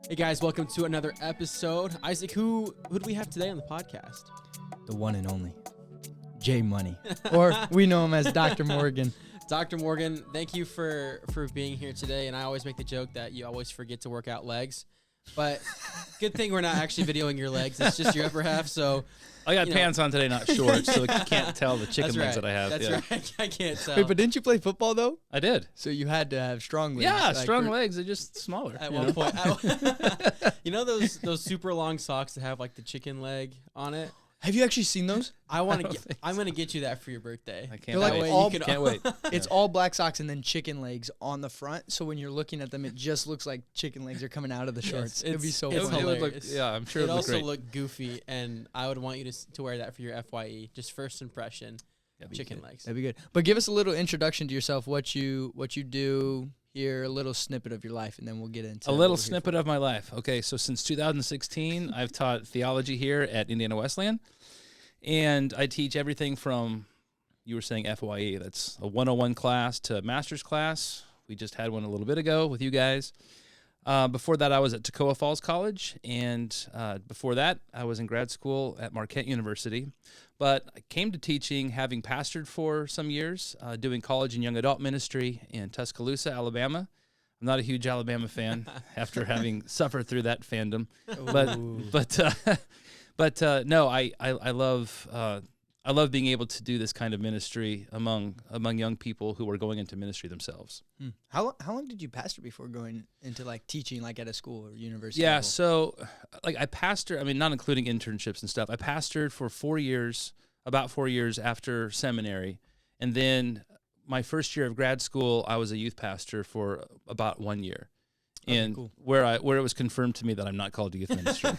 Hey guys, welcome to another episode. Isaac, who do we have today on the podcast? The one and only J Money, or we know him as Dr. Morgan. Dr. Morgan, thank you for being here today. And I always make the joke that you always forget to work out legs, but good thing we're not actually videoing your legs. It's just your upper half. So I got pants on today, not shorts, so you can't tell the chicken legs that I have. That's right. I can't tell. Wait, but didn't you play football though? I did. So you had to have strong legs. Yeah, strong legs. They're just smaller. At one point, you know those super long socks that have like the chicken leg on it? Have you actually seen those? I'm gonna get you that for your birthday. I can't Like wait. can't wait. It's all black socks and then chicken legs on the front. So when you're looking at them, it just looks like chicken legs are coming out of the shorts. It'd be so it's funny. hilarious. I'm sure It it'd look also great. look goofy, and I would want you to wear that for your FYE. Just first impression, chicken legs. That'd be good. But give us a little introduction to yourself, what you do here, a little snippet of your life, and then we'll get into A little snippet of my life. Okay, so since 2016, I've taught theology here at Indiana Wesleyan. And I teach everything from, you were saying FYE, that's a 101 class to master's class. We just had one a little bit ago with you guys. Before that, I was at Toccoa Falls College, and before that, I was in grad school at Marquette University. But I came to teaching, having pastored for some years, doing college and young adult ministry in Tuscaloosa, Alabama. I'm not a huge Alabama fan after having suffered through that fandom, But no, I love being able to do this kind of ministry among young people who are going into ministry themselves. How long did you pastor before going into like teaching, like at a school or university? Yeah, level? so like I pastored, I mean, not including internships and stuff. I pastored for 4 years, about 4 years after seminary, and then my first year of grad school, I was a youth pastor for about 1 year. And cool. where it was confirmed to me that I'm not called to youth ministry.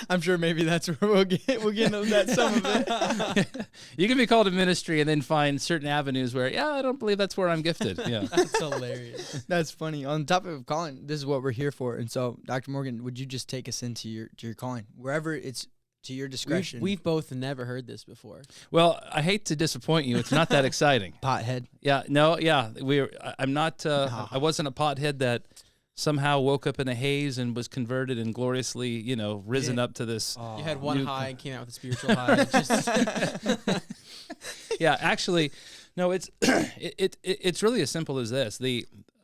I'm sure maybe that's where we'll get into that some of it. You can be called to ministry and then find certain avenues where, I don't believe that's where I'm gifted. Yeah, That's hilarious. That's funny. On top of calling, this is what we're here for. And so, Dr. Morgan, would you just take us into your calling, wherever it's to your discretion? We've both never heard this before. Well, I hate to disappoint you. It's not that exciting. Pothead. Yeah, no, yeah. I'm not. I wasn't a pothead that somehow woke up in a haze and was converted and gloriously, risen up to this. You had one high and came out with a spiritual high. Yeah, actually, no. It's it's really as simple as this.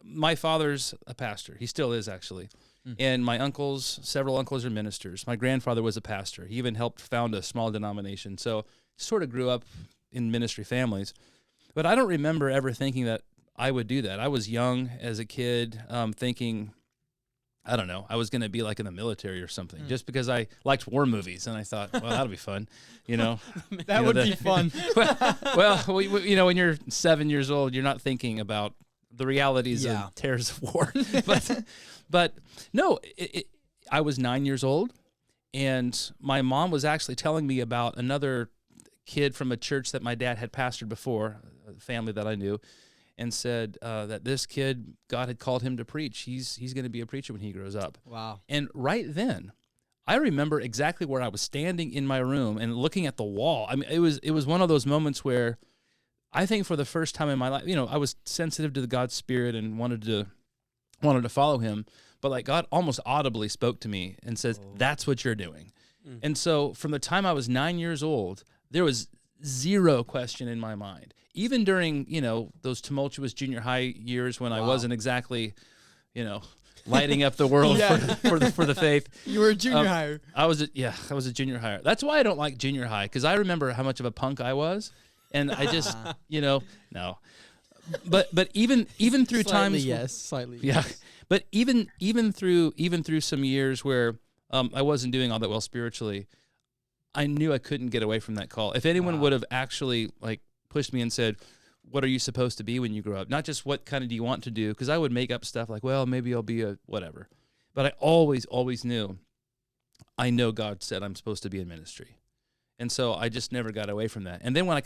My father's a pastor. He still is, actually. And my several uncles are ministers. My grandfather was a pastor. He even helped found a small denomination. So sort of grew up in ministry families. But I don't remember ever thinking that I would do that. I was young as a kid, thinking, I don't know, I was going to be like in the military or something, just because I liked war movies, and I thought, well, that'll be fun, That would be fun. Well, when you're 7 years old, you're not thinking about the realities and terrors of war. But no, I was 9 years old, and my mom was actually telling me about another kid from a church that my dad had pastored before, a family that I knew, and said that this kid, God had called him to preach. He's going to be a preacher when he grows up. Wow. And right then, I remember exactly where I was standing in my room and looking at the wall. I mean, it was one of those moments where I think for the first time in my life, I was sensitive to the God's Spirit and wanted to follow him. But like God almost audibly spoke to me and says, "That's what you're doing." And so from the time I was 9 years old, there was zero question in my mind. Even during, those tumultuous junior high years when I wasn't exactly, lighting up the world for the faith. You were a junior higher. I was a junior higher. That's why I don't like junior high, because I remember how much of a punk I was, and I just, no. But even through times, slightly. yeah. But even through some years where I wasn't doing all that well spiritually, I knew I couldn't get away from that call. If anyone would have actually pushed me and said, "What are you supposed to be when you grow up?" Not just what kind of do you want to do, because I would make up stuff like, "Well, maybe I'll be a whatever." But I always knew, I know God said I'm supposed to be in ministry. And so I just never got away from that. And then when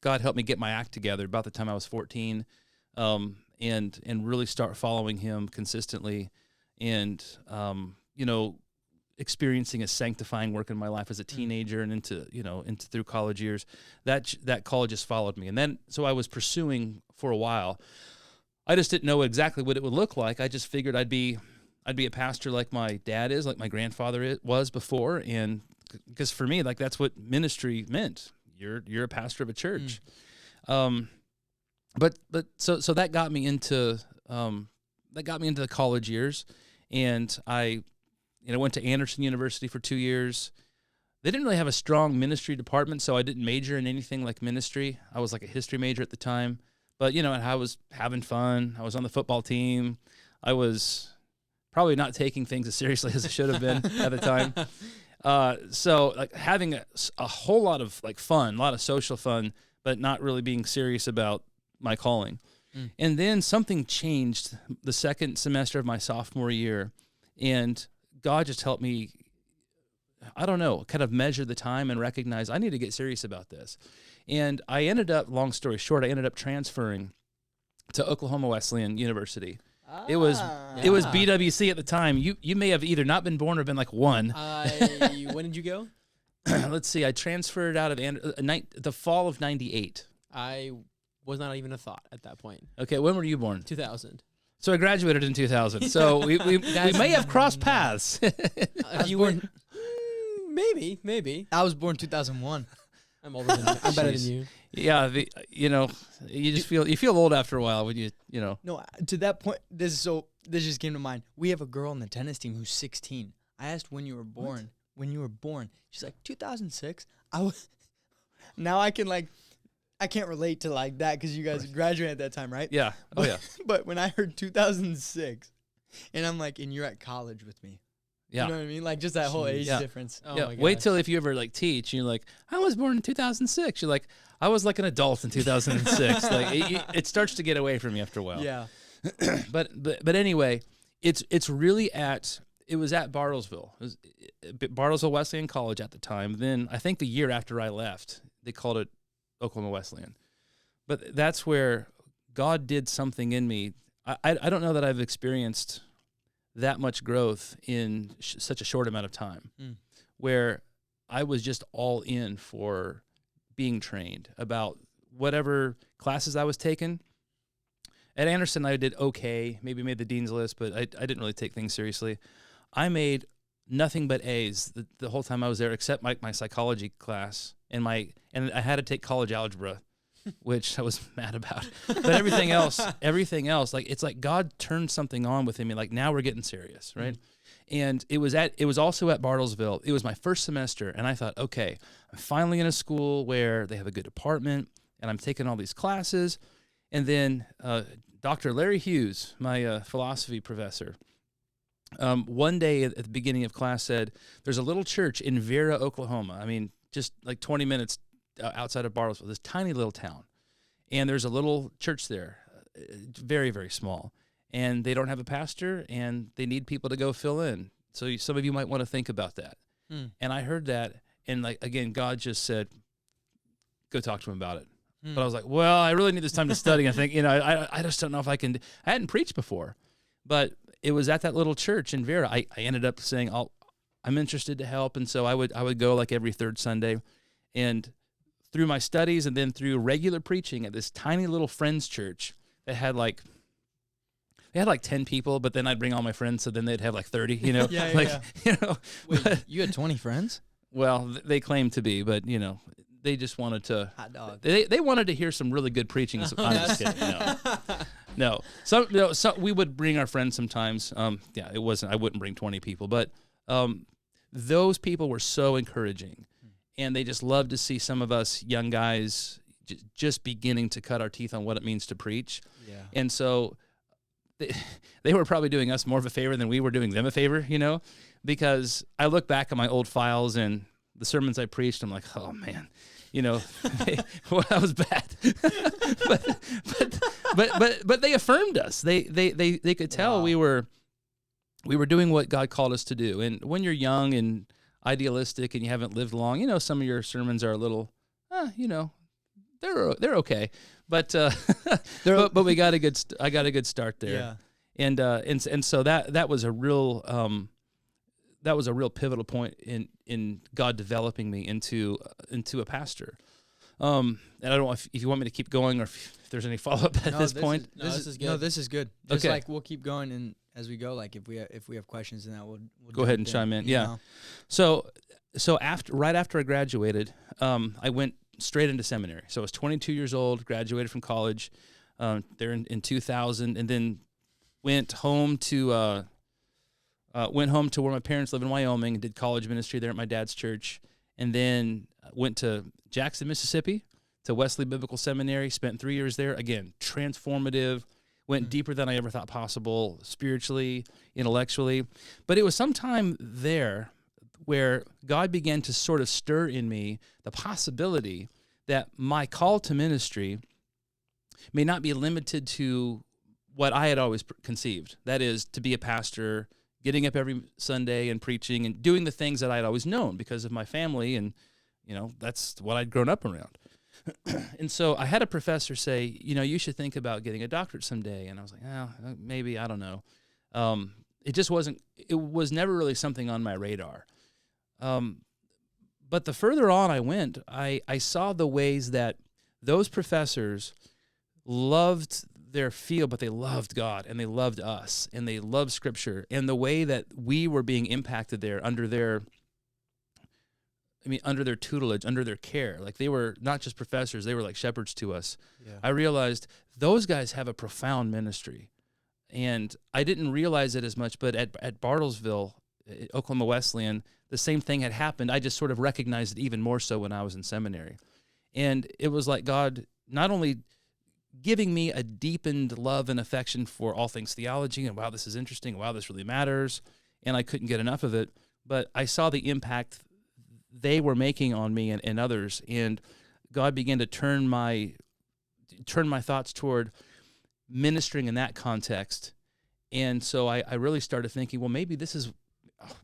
God helped me get my act together about the time I was 14, and really start following him consistently, and experiencing a sanctifying work in my life as a teenager and into through college years, that call just followed me. And then, so I was pursuing for a while. I just didn't know exactly what it would look like. I just figured I'd be I'd be a pastor like my dad is, like my grandfather was before, and because for me, like that's what ministry meant. You're a pastor of a church. But so that got me into the college years, and I went to Anderson University for 2 years. They didn't really have a strong ministry department, so I didn't major in anything like ministry. I was like a history major at the time. But, I was having fun. I was on the football team. I was probably not taking things as seriously as I should have been at the time. So like having a whole lot of like fun, a lot of social fun, but not really being serious about my calling. And then something changed the second semester of my sophomore year, and God just helped me, I don't know, kind of measure the time and recognize I need to get serious about this. And I ended up, long story short, I ended up transferring to Oklahoma Wesleyan University. It was BWC at the time. You may have either not been born or been like one. When did you go? Let's see. I transferred out of the fall of '98. I was not even a thought at that point. Okay, when were you born? 2000. So I graduated in 2000. So we may have crossed paths. You were maybe. I was born 2001. I'm older than you. I'm better than you. Yeah, you just feel old after a while when you know. No, to that point, this just came to mind. We have a girl on the tennis team who's 16. I asked when you were born. What? When you were born, she's like 2006. Now I can't relate to like that because you guys graduated at that time, right? Yeah. Oh yeah. But when I heard 2006, and I'm like, and you're at college with me. Yeah. You know what I mean? Like just that whole age difference. Oh yeah. Wait till if you ever like teach, you're like, I was born in 2006. You're like, I was like an adult in 2006. Like it starts to get away from you after a while. Yeah. but anyway, it was at Bartlesville. It was Bartlesville Wesleyan College at the time. Then I think the year after I left, they called it Oklahoma Wesleyan. But that's where God did something in me. I don't know that I've experienced that much growth in such a short amount of time, where I was just all in for being trained about whatever classes I was taking. At Anderson, I did okay, maybe made the dean's list, but I didn't really take things seriously. I made nothing but A's the whole time I was there, except my psychology class and I had to take college algebra, which I was mad about. But everything else, like it's like God turned something on within me. Like now we're getting serious, right? And it was also at Bartlesville. It was my first semester, and I thought, okay, I'm finally in a school where they have a good department, and I'm taking all these classes. And then Dr. Larry Hughes, my philosophy professor, one day at the beginning of class said, there's a little church in Yearout, Oklahoma. I mean, just like 20 minutes outside of Bartlesville, this tiny little town. And there's a little church there, very, very small. And they don't have a pastor, and they need people to go fill in. So some of you might want to think about that. And I heard that, and like again, God just said, go talk to him about it. But I was like, well, I really need this time to study. I think, I just don't know if I can. I hadn't preached before, but it was at that little church in Yearout. I ended up saying, I'm interested to help, and so I would go like every third Sunday, and through my studies and then through regular preaching at this tiny little friends church that had like 10 people, but then I'd bring all my friends, so then they'd have like 30. Yeah. Wait, you had 20 friends? Well, they claimed to be, but they just wanted to. Hot dog. They wanted to hear some really good preaching. I'm just kidding. No. So we would bring our friends sometimes. It wasn't. I wouldn't bring 20 people, but those people were so encouraging, and they just loved to see some of us young guys just beginning to cut our teeth on what it means to preach. Yeah. And so they were probably doing us more of a favor than we were doing them a favor, because I look back at my old files and the sermons I preached, I'm like, oh man, well, that was bad. but they affirmed us. They could tell we were doing what God called us to do. And when you're young and idealistic and you haven't lived long, some of your sermons are a little, they're okay. But but we got I got a good start there. Yeah. And so that was a real pivotal point in God developing me into a pastor. And I don't know if you want me to keep going or if there's any follow up at this point. This is good. No, this is good. Just okay. like we'll keep going, and as we go. Like if we have questions, then we'll Go ahead and chime in. Yeah. So right after I graduated, I went straight into seminary. So I was 22 years old, graduated from college there in 2000, and then went home to where my parents live in Wyoming and did college ministry there at my dad's church, and then went to Jackson, Mississippi, to Wesley Biblical Seminary, spent 3 years there. Again, transformative, went deeper than I ever thought possible, spiritually, intellectually. But it was sometime there where God began to sort of stir in me the possibility that my call to ministry may not be limited to what I had always conceived. That is, to be a pastor, getting up every Sunday and preaching and doing the things that I had always known because of my family, and that's what I'd grown up around. And so I had a professor say, you should think about getting a doctorate someday. And I was like, maybe, I don't know. It was never really something on my radar. But the further on I went, I saw the ways that those professors loved their field, but they loved God, and they loved us, and they loved Scripture, and the way that we were being impacted there under their tutelage, under their care. Like, they were not just professors, they were like shepherds to us. Yeah. I realized those guys have a profound ministry, and I didn't realize it as much, but at Bartlesville, Oklahoma Wesleyan, the same thing had happened. I just sort of recognized it even more so when I was in seminary. And it was like God not only giving me a deepened love and affection for all things theology, and wow, this is interesting, wow, this really matters, and I couldn't get enough of it, but I saw the impact they were making on me and others, and God began to turn my thoughts toward ministering in that context. And so I really started thinking, well, maybe it's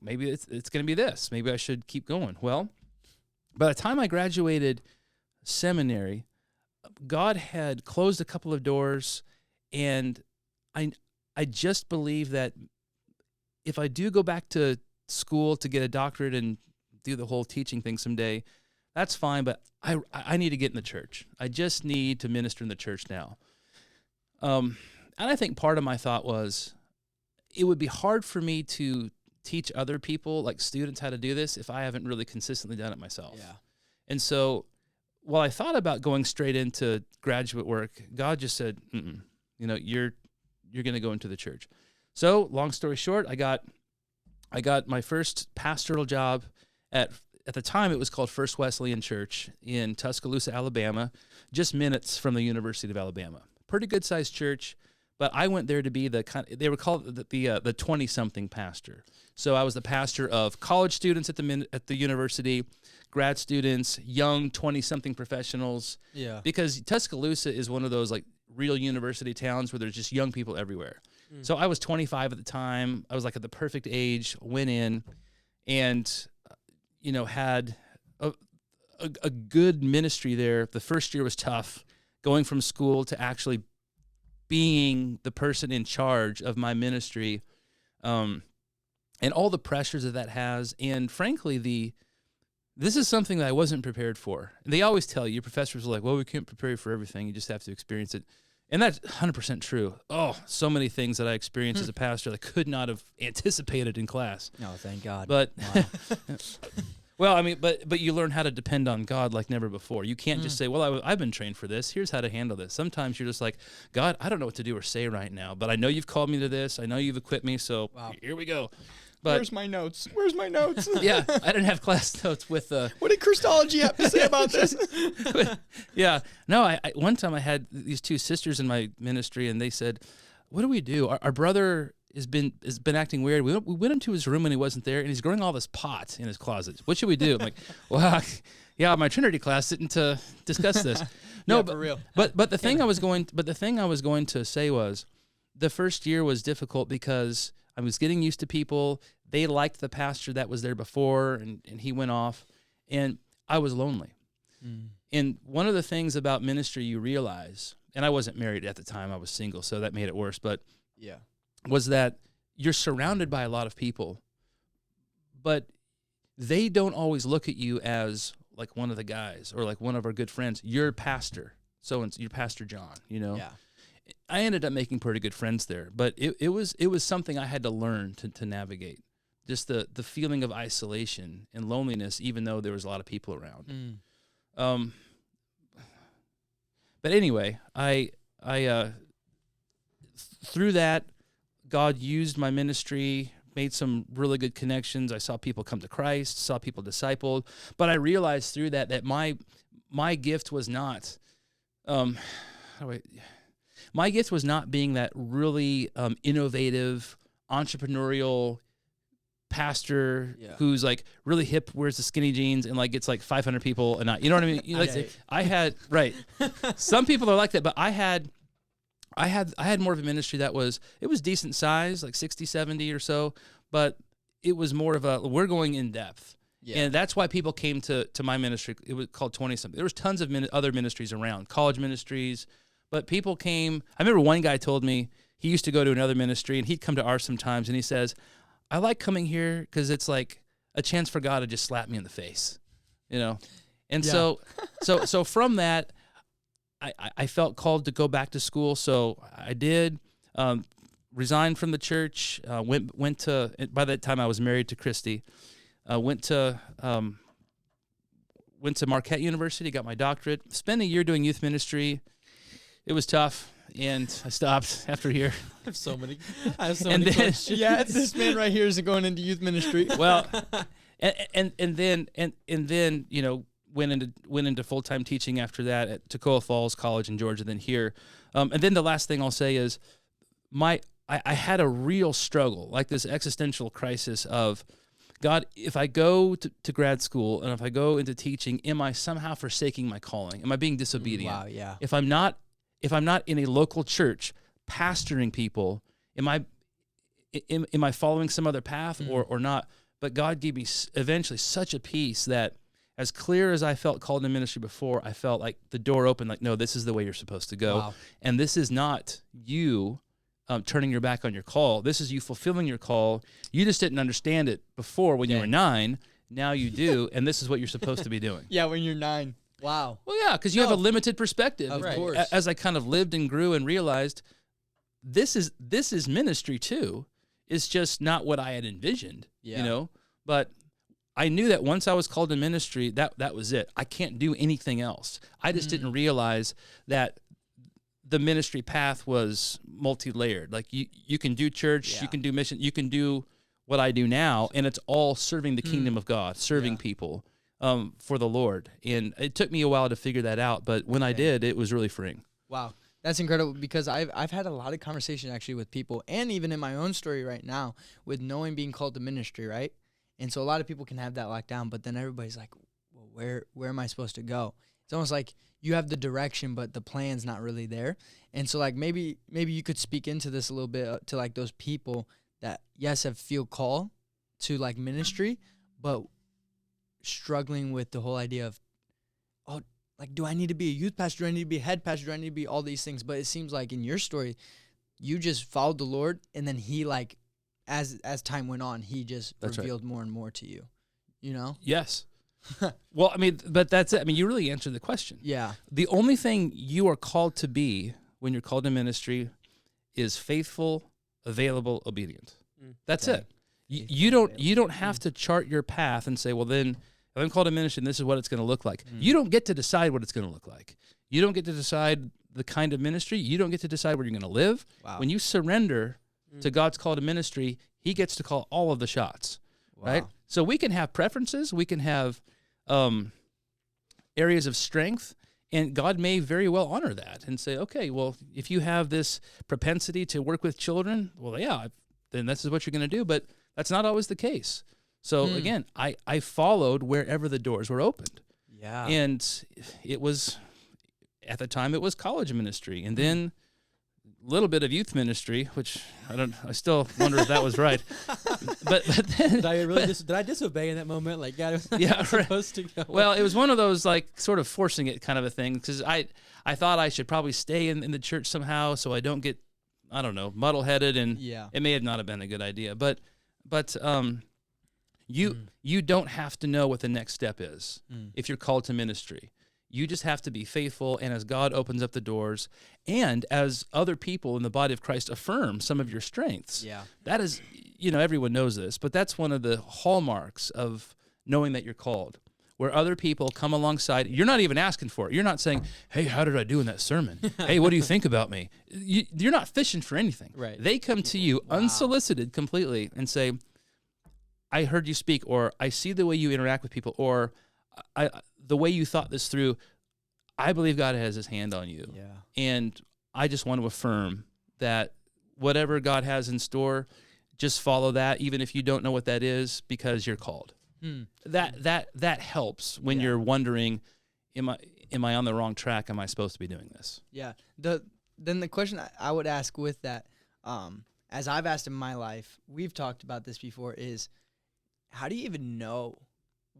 going to be this. Maybe I should keep going. Well, by the time I graduated seminary, God had closed a couple of doors, and I just believe that if I do go back to school to get a doctorate and do the whole teaching thing someday, that's fine, but I need to get in the church. I just need to minister in the church now. And I think part of my thought was it would be hard for me to teach other people, like students, how to do this if I haven't really consistently done it myself. Yeah. And so while I thought about going straight into graduate work, God just said, you're going to go into the church. So long story short, I got my first pastoral job at the time it was called First Wesleyan Church in Tuscaloosa, Alabama, just minutes from the University of Alabama. Pretty good sized church, but I went there to be they were called the 20-something pastor. So I was the pastor of college students at the university, grad students, young 20-something professionals. Yeah. Because Tuscaloosa is one of those like real university towns where there's just young people everywhere. So I was 25 at the time. I was like at the perfect age, went in, and had a good ministry there. The first year was tough, going from school to actually being the person in charge of my ministry, and all the pressures that has. And frankly, this is something that I wasn't prepared for. And they always tell you, professors are like, well, we can't prepare you for everything. You just have to experience it. And that's 100% true. Oh, so many things that I experienced as a pastor that I could not have anticipated in class. Oh, thank God. But, well, I mean, but you learn how to depend on God like never before. You can't just say, well, I've been trained for this. Here's how to handle this. Sometimes you're just like, God, I don't know what to do or say right now, but I know you've called me to this. I know you've equipped me, so here we go. But, Where's my notes? Yeah, I didn't have class notes with... What did Christology have to say about this? Yeah. No, I one time I had these two sisters in my ministry, and they said, what do we do? Our brother has been acting weird. We went into his room when he wasn't there, and he's growing all this pot in his closet. What should we do? I'm like, well, yeah, my Trinity class didn't discuss this. No, but, for real. But the thing I was going to say was, the first year was difficult because I was getting used to people. They liked the pastor that was there before, and he went off, and I was lonely. And one of the things about ministry you realize, and I wasn't married at the time, I was single, so that made it worse, but was that you're surrounded by a lot of people, but they don't always look at you as like one of the guys or like one of our good friends. You're pastor, so you're Pastor John, Yeah. I ended up making pretty good friends there, but it was something I had to learn to navigate. Just the feeling of isolation and loneliness, even though there was a lot of people around. But anyway, I through that, God used my ministry, made some really good connections. I saw people come to Christ, saw people discipled, but I realized through that my gift was not, my gift was not being that really innovative, entrepreneurial pastor who's like really hip, wears the skinny jeans, and like gets like 500 people a night. You know what I mean? Like I had some people are like that, but I had more of a ministry that was decent size, like 60, 70 or so, but it was more of a, we're going in depth. Yeah. And that's why people came to my ministry. It was called 20-something. There was tons of other ministries around, college ministries, but people came. I remember one guy told me he used to go to another ministry, and he'd come to ours sometimes, and he says, I like coming here because it's like a chance for God to just slap me in the face, you know? And so from that, I felt called to go back to school, so I did. Resigned from the church. Went to. By that time, I was married to Christy. Went to Marquette University. Got my doctorate. Spent a year doing youth ministry. It was tough, and I stopped after a year. I have so many questions. Yeah, this man right here is going into youth ministry. Well, and then you know. Went into full-time teaching after that at Toccoa Falls College in Georgia, then here. And then the last thing I'll say is I had a real struggle, like this existential crisis of, God, if I go to grad school and if I go into teaching, am I somehow forsaking my calling? Am I being disobedient? Wow, yeah. If I'm not in a local church pastoring people, am I following some other path or not? But God gave me eventually such a peace that, as clear as I felt called to ministry before, I felt like the door opened, like, no, this is the way you're supposed to go. Wow. And this is not you turning your back on your call. This is you fulfilling your call. You just didn't understand it before when you were 9. Now you do, and this is what you're supposed to be doing. Yeah, when you're 9. Wow. Well, yeah, because you have a limited perspective. Of course. As I kind of lived and grew and realized this is ministry too. It's just not what I had envisioned, you know? But I knew that once I was called to ministry, that was it. I can't do anything else. I just didn't realize that the ministry path was multi-layered. Like you can do church, you can do mission, you can do what I do now, and it's all serving the kingdom of God, serving people for the Lord. And it took me a while to figure that out, but when I did, it was really freeing. Wow. That's incredible, because I've had a lot of conversation actually with people, and even in my own story right now, with knowing being called to ministry, right? And so a lot of people can have that locked down, but then everybody's like, well, where am I supposed to go? It's almost like you have the direction, but the plan's not really there. And so like maybe you could speak into this a little bit to like those people that, yes, feel call to like ministry, but struggling with the whole idea of, oh, like, do I need to be a youth pastor? Do I need to be a head pastor? Do I need to be all these things? But it seems like in your story, you just followed the Lord, and then he like, as time went on, he just revealed more and more to you, you know? Yes. Well, I mean, but that's it. I mean, you really answered the question. Yeah. The only thing you are called to be when you're called to ministry is faithful, available, obedient. That's it. You don't have to chart your path and say, well, then if I'm called to ministry, this is what it's going to look like. You don't get to decide what it's going to look like. You don't get to decide the kind of ministry. You don't get to decide where you're going to live. Wow. When you surrender to God's call to ministry, he gets to call all of the shots, right? So we can have preferences, we can have areas of strength, and God may very well honor that and say, okay, well, if you have this propensity to work with children, well, yeah, then this is what you're going to do, but that's not always the case. So again, I followed wherever the doors were opened. Yeah. And it was, at the time, it was college ministry, and then little bit of youth ministry, which I still wonder if that was right. But then, did I disobey in that moment? Like, God, was supposed to go. Well, it was one of those like sort of forcing it kind of a thing, because I thought I should probably stay in the church somehow so I don't get, I don't know, muddle-headed, and it may have not have been a good idea. But you don't have to know what the next step is if you're called to ministry. You just have to be faithful, and as God opens up the doors, and as other people in the body of Christ affirm some of your strengths, that is, everyone knows this, but that's one of the hallmarks of knowing that you're called, where other people come alongside. You're not even asking for it. You're not saying, hey, how did I do in that sermon? Hey, what do you think about me? You're not fishing for anything. Right. They come to you unsolicited completely and say, I heard you speak, or I see the way you interact with people, or the way you thought this through. I believe God has his hand on you. Yeah. And I just want to affirm that whatever God has in store, just follow that, even if you don't know what that is, because you're called. That helps when you're wondering, am I on the wrong track? Am I supposed to be doing this? Yeah. Then the question I would ask with that, as I've asked in my life, we've talked about this before, is how do you even know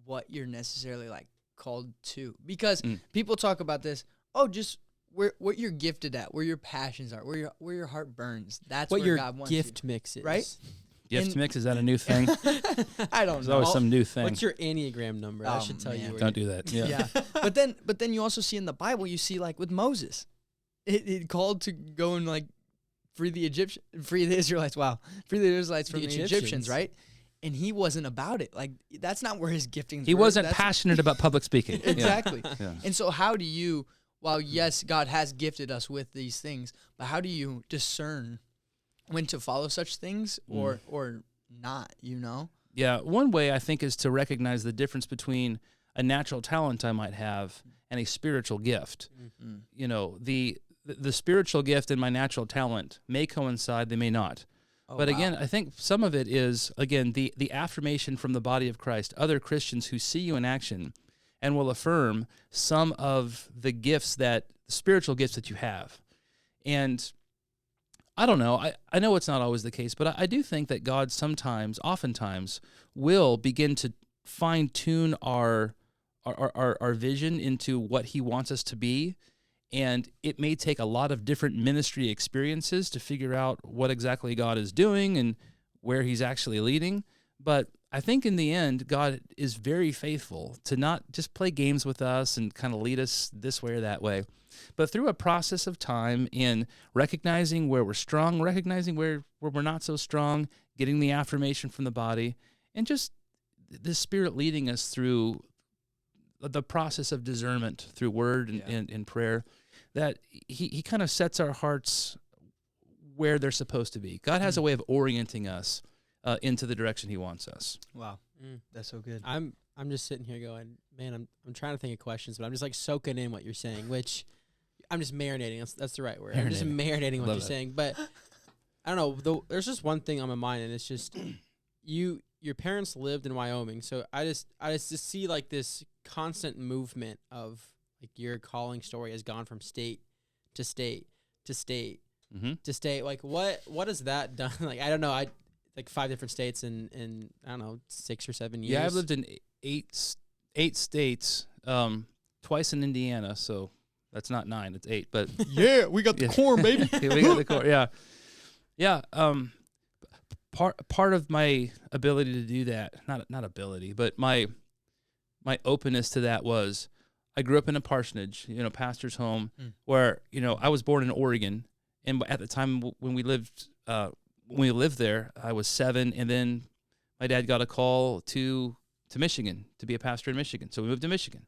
what you're necessarily like called to? Because people talk about this, just what you're gifted at, where your passions are, where your heart burns. That's what where your God wants gift you, mix is, right? Gift mix, is that a new thing? I don't There's know. always some new thing. What's your Enneagram number? I should tell you. Where Don't do that. Yeah. But then you also see in the Bible, you see like with Moses, it called to go and like free the Israelites. Wow, free the Israelites from the Egyptians, right? And he wasn't about it. Like, that's not where his giftings He were. wasn't passionate about public speaking. Exactly. Yeah. And so how do you, while yes, God has gifted us with these things, but how do you discern when to follow such things or not, Yeah, one way I think is to recognize the difference between a natural talent I might have and a spiritual gift. The spiritual gift and my natural talent may coincide, they may not. But again, I think some of it is, again, the affirmation from the body of Christ, other Christians who see you in action and will affirm some of the spiritual gifts that you have. And I don't know, I know it's not always the case, but I do think that God oftentimes, will begin to fine-tune our vision into what he wants us to be. And it may take a lot of different ministry experiences to figure out what exactly God is doing and where he's actually leading. But I think in the end, God is very faithful to not just play games with us and kind of lead us this way or that way, but through a process of time in recognizing where we're strong, recognizing where we're not so strong, getting the affirmation from the body, and just the Spirit leading us through the process of discernment through word and prayer, that he kind of sets our hearts where they're supposed to be. God has a way of orienting us into the direction he wants us. Wow. That's so good. I'm just sitting here going, man, I'm trying to think of questions, but I'm just like soaking in what you're saying, which I'm just marinating. That's the right word. I'm just marinating what you're saying. But I don't know. There's just one thing on my mind, and it's just your parents lived in Wyoming, so I just see like this constant movement of like your calling story has gone from state to state to state to state. Like what has that done? Like I don't know. Like 5 different states in I don't know 6 or 7 years. Yeah, I've lived in eight states, twice in Indiana, so that's not 9, it's 8. But yeah, we got the core, baby. We got the core. Yeah. Part of my ability to do that, not ability, but my openness to that was I grew up in a parsonage, pastor's home, where I was born in Oregon, and at the time when we lived there, I was 7, and then my dad got a call to Michigan to be a pastor in Michigan, so we moved to Michigan.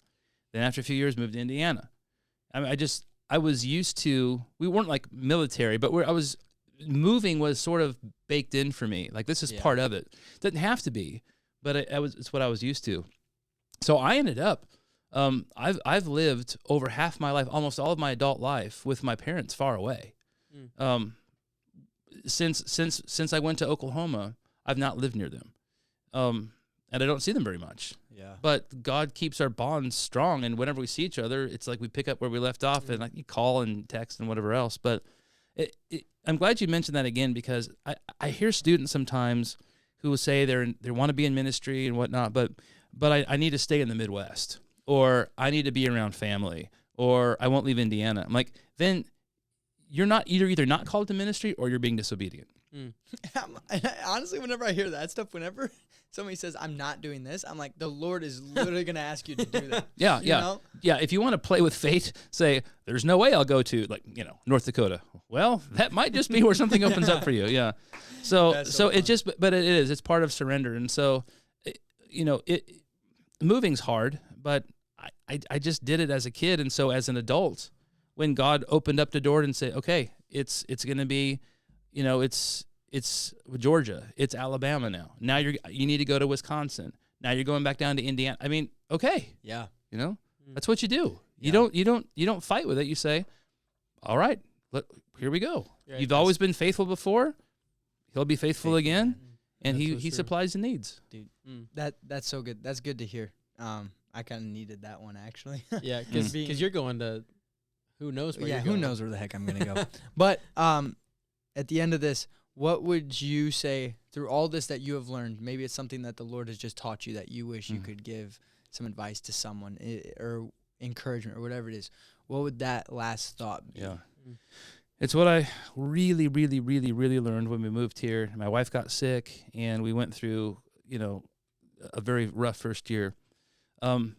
Then after a few years, moved to Indiana. I mean, I was used to. We weren't like military, but moving was sort of baked in for me. Like this is part of it. Doesn't have to be, but it's what I was used to. So I ended up. I've lived over half my life, almost all of my adult life, with my parents far away. Since I went to Oklahoma, I've not lived near them, and I don't see them very much. Yeah. But God keeps our bonds strong, and whenever we see each other, it's like we pick up where we left off, and like you call and text and whatever else. But I'm glad you mentioned that again, because I hear students sometimes who will say they want to be in ministry and whatnot, but I need to stay in the Midwest, or I need to be around family, or I won't leave Indiana. I'm like, then you're either not called to ministry or you're being disobedient. Honestly, whenever I hear that stuff, whenever somebody says, I'm not doing this, I'm like, the Lord is literally going to ask you to do that. Yeah, You yeah. know? Yeah, if you want to play with fate, say, there's no way I'll go to, North Dakota. Well, that might just be where something opens up for you, yeah. So it just, but it is. It's part of surrender. And so, moving's hard, but I just did it as a kid. And so as an adult, when God opened up the door and said, okay, it's going to be, it's Georgia, it's Alabama now. Now you need to go to Wisconsin. Now you're going back down to Indiana. I mean, okay. Yeah. That's what you do. Yeah. You don't fight with it. You say, all right, here we go. Yeah, You've always been faithful before. He'll be faithful again. And That's so he true. supplies the needs. Dude, that's so good. That's good to hear. I kind of needed that one, actually. Yeah, because you're going to who knows where you're who going. knows where the heck I'm going to go. But at the end of this, what would you say through all this that you have learned? Maybe it's something that the Lord has just taught you that you wish you could give some advice to someone or encouragement or whatever it is. What would that last thought be? Yeah. It's what I really, really, really, really learned when we moved here. My wife got sick, and we went through, a very rough first year. I'm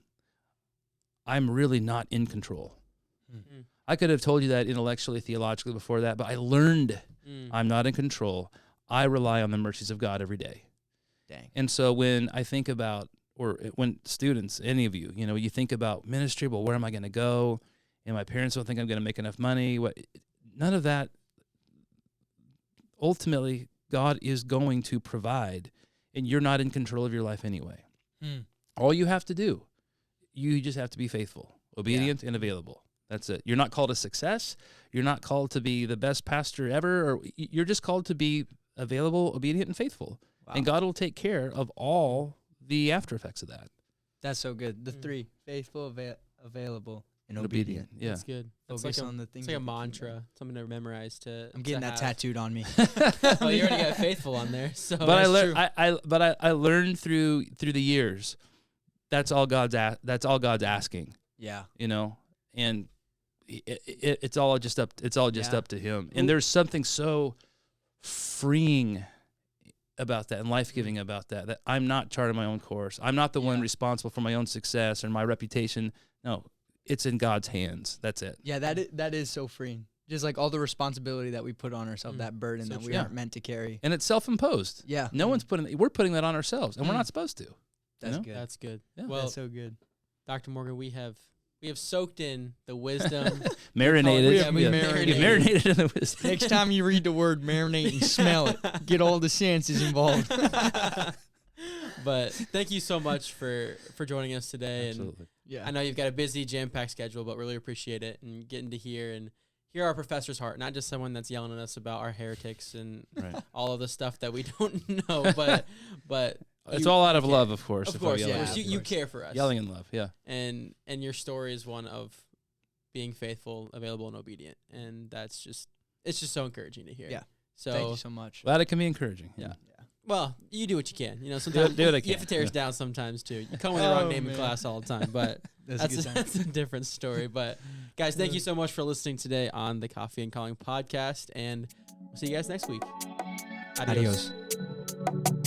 really not in control. Mm. I could have told you that intellectually, theologically before that, but I learned I'm not in control. I rely on the mercies of God every day. Dang. And so when I think about, or when students, any of you, you think about ministry, well, where am I going to go? And my parents don't think I'm going to make enough money. None of that. Ultimately, God is going to provide, and you're not in control of your life anyway. All you have to do, you just have to be faithful, obedient, and available. That's it. You're not called to success. You're not called to be the best pastor ever. Or you're just called to be available, obedient, and faithful. Wow. And God will take care of all the after effects of that. That's so good. The three: faithful, available, and obedient. Yeah, That's good. Focus on the things. It's like a mantra, something to memorize. I'm getting that tattooed on me. Oh, you already got faithful on there. So, but I learned through the years. That's all God's asking. Yeah. And it's all just up to Him. And there's something so freeing about that and life-giving about that I'm not charting my own course. I'm not the one responsible for my own success or my reputation. No, it's in God's hands. That's it. Yeah, that is so freeing. Just like all the responsibility that we put on ourselves, that burden So that true. we aren't meant to carry. And it's self-imposed. Yeah. We're putting that on ourselves, and we're not supposed to. That's good. That's good. Yeah. Well, That's so good. Dr. Morgan, we have soaked in the wisdom. Marinated. We marinated. You've marinated in the wisdom. Next time you read the word marinate and smell it, get all the senses involved. But thank you so much for joining us today. Absolutely. Yeah. I know you've got a busy, jam-packed schedule, but really appreciate it and getting to hear our professor's heart, not just someone that's yelling at us about our heretics and all of the stuff that we don't know, but it's all out of love, of course. Of course, yeah. You care for us. Yelling in love, yeah. And your story is one of being faithful, available, and obedient, and it's just so encouraging to hear. Yeah. So thank you so much. Glad it can be encouraging. Yeah. Well, you do what you can. Sometimes do what I you have can. to tear us down sometimes too. You come with the wrong name in class all the time, but that's a different story. But guys, thank you so much for listening today on the Coffee and Calling podcast, and we'll see you guys next week. Adios. Adios.